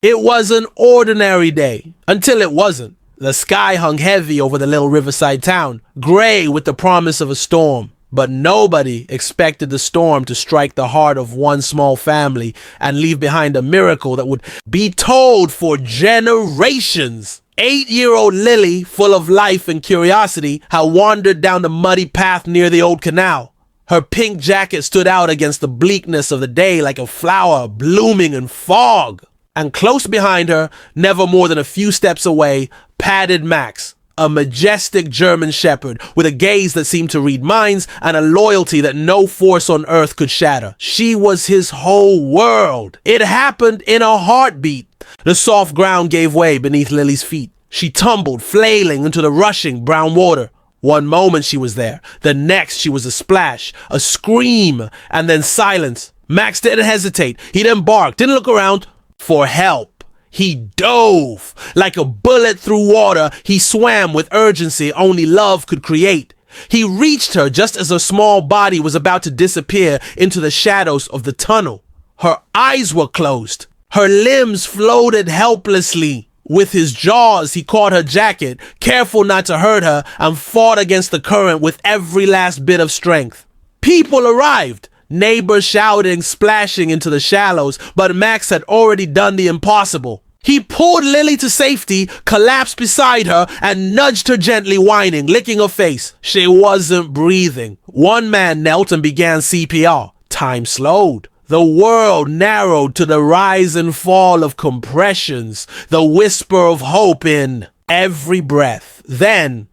It was an ordinary day, until it wasn't. The sky hung heavy over the little riverside town, gray with the promise of a storm. But nobody expected the storm to strike the heart of one small family and leave behind a miracle that would be told for generations. 8-year-old Lily, full of life and curiosity, had wandered down the muddy path near the old canal. Her pink jacket stood out against the bleakness of the day like a flower blooming in fog. And close behind her, never more than a few steps away, padded Max, a majestic German shepherd with a gaze that seemed to read minds and a loyalty that no force on earth could shatter. She was his whole world. It happened in a heartbeat. The soft ground gave way beneath Lily's feet. She tumbled, flailing into the rushing brown water. One moment she was there. The next she was a splash, a scream, and then silence. Max didn't hesitate. He didn't bark, didn't look around for help. He dove. Like a bullet through water, he swam with urgency only love could create. He reached her just as her small body was about to disappear into the shadows of the tunnel. Her eyes were closed. Her limbs floated helplessly. With his jaws, he caught her jacket, careful not to hurt her, and fought against the current with every last bit of strength. People arrived. Neighbors shouting, splashing into the shallows, but Max had already done the impossible. He pulled Lily to safety, collapsed beside her, and nudged her gently, whining, licking her face. She wasn't breathing. One man knelt and began CPR. Time slowed. The world narrowed to the rise and fall of compressions, the whisper of hope in every breath. Then,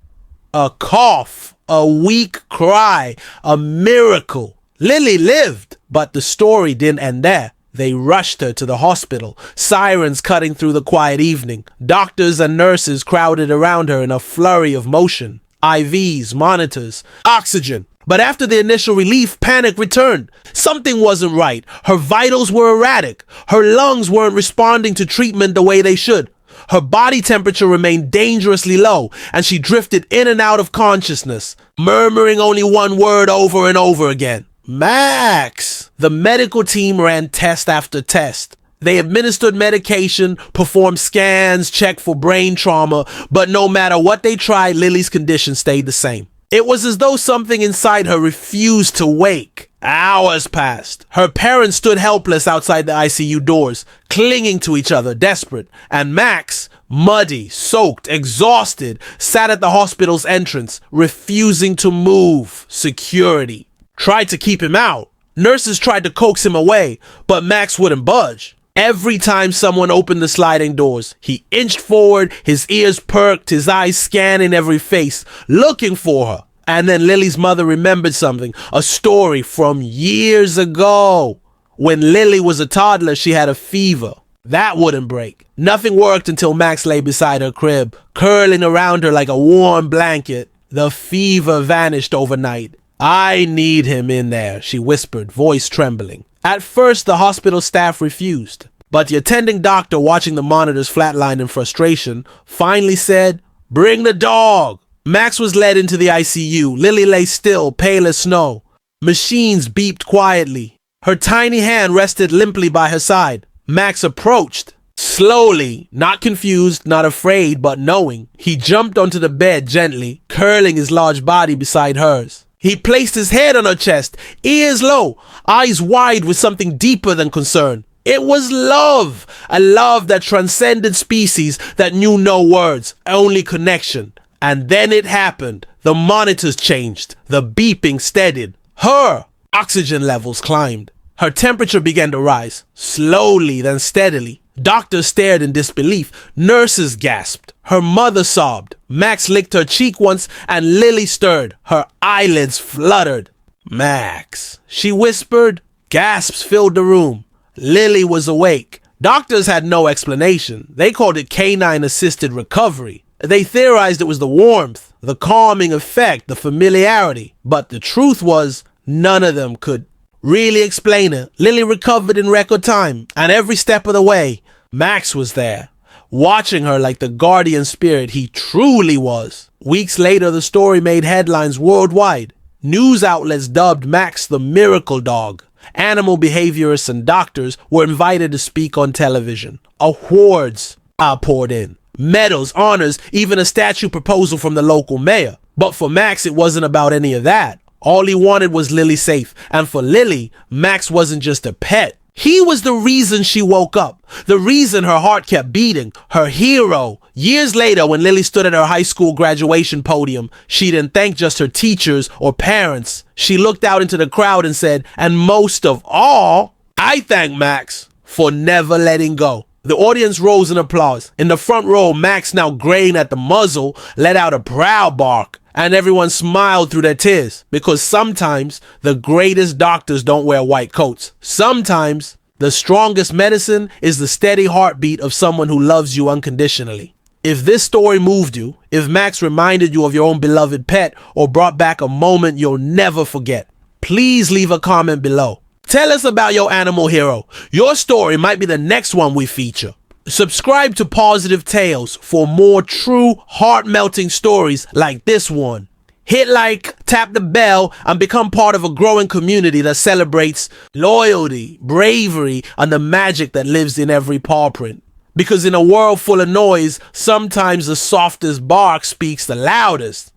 a cough, a weak cry, a miracle. Lily lived, but the story didn't end there. They rushed her to the hospital, sirens cutting through the quiet evening. Doctors and nurses crowded around her in a flurry of motion. IVs, monitors, oxygen. But after the initial relief, panic returned. Something wasn't right. Her vitals were erratic. Her lungs weren't responding to treatment the way they should. Her body temperature remained dangerously low, and she drifted in and out of consciousness, murmuring only one word over and over again. Max! The medical team ran test after test. They administered medication, performed scans, checked for brain trauma, but no matter what they tried, Lily's condition stayed the same. It was as though something inside her refused to wake. Hours passed. Her parents stood helpless outside the ICU doors, clinging to each other, desperate. And Max, muddy, soaked, exhausted, sat at the hospital's entrance, refusing to move. Security tried to keep him out. Nurses tried to coax him away, but Max wouldn't budge. Every time someone opened the sliding doors, he inched forward, his ears perked, his eyes scanning every face, looking for her. And then Lily's mother remembered something, a story from years ago. When Lily was a toddler, she had a fever. That wouldn't break. Nothing worked until Max lay beside her crib, curling around her like a warm blanket. The fever vanished overnight. I need him in there, she whispered, voice trembling. At first, the hospital staff refused, but the attending doctor, watching the monitors flatline in frustration, finally said, "Bring the dog." Max was led into the ICU. Lily lay still, pale as snow. Machines beeped quietly. Her tiny hand rested limply by her side. Max approached. Slowly, not confused, not afraid, but knowing. He jumped onto the bed gently, curling his large body beside hers. He placed his head on her chest, ears low, eyes wide with something deeper than concern. It was love, a love that transcended species, that knew no words, only connection. And then it happened. The monitors changed. The beeping steadied. Her oxygen levels climbed. Her temperature began to rise, slowly then steadily. Doctors stared in disbelief. Nurses gasped. Her mother sobbed. Max licked her cheek once and Lily stirred. Her eyelids fluttered. "Max," she whispered. Gasps filled the room. Lily was awake. Doctors had no explanation. They called it canine-assisted recovery. They theorized it was the warmth, the calming effect, the familiarity. But the truth was, none of them could really explain it. Lily recovered in record time, and every step of the way, Max was there, watching her like the guardian spirit he truly was. Weeks later, the story made headlines worldwide. News outlets dubbed Max the miracle dog. animal behaviorists and doctors were invited to speak on television. Awards are poured in. Medals, honors, even a statue proposal from the local mayor. But for Max, it wasn't about any of that. All he wanted was Lily safe. And for Lily, Max wasn't just a pet. He was the reason she woke up, the reason her heart kept beating, her hero. Years later, when Lily stood at her high school graduation podium, she didn't thank just her teachers or parents. She looked out into the crowd and said, and most of all, I thank Max for never letting go. The audience rose in applause. In the front row, Max, now graying at the muzzle, let out a proud bark. And everyone smiled through their tears, because sometimes the greatest doctors don't wear white coats. Sometimes the strongest medicine is the steady heartbeat of someone who loves you unconditionally. If this story moved you, if Max reminded you of your own beloved pet or brought back a moment you'll never forget, please leave a comment below. Tell us about your animal hero. Your story might be the next one we feature. Subscribe to Pawsitive Tales for more true, heart-melting stories like this one. Hit like, tap the bell, and become part of a growing community that celebrates loyalty, bravery, and the magic that lives in every paw print. Because in a world full of noise, sometimes the softest bark speaks the loudest.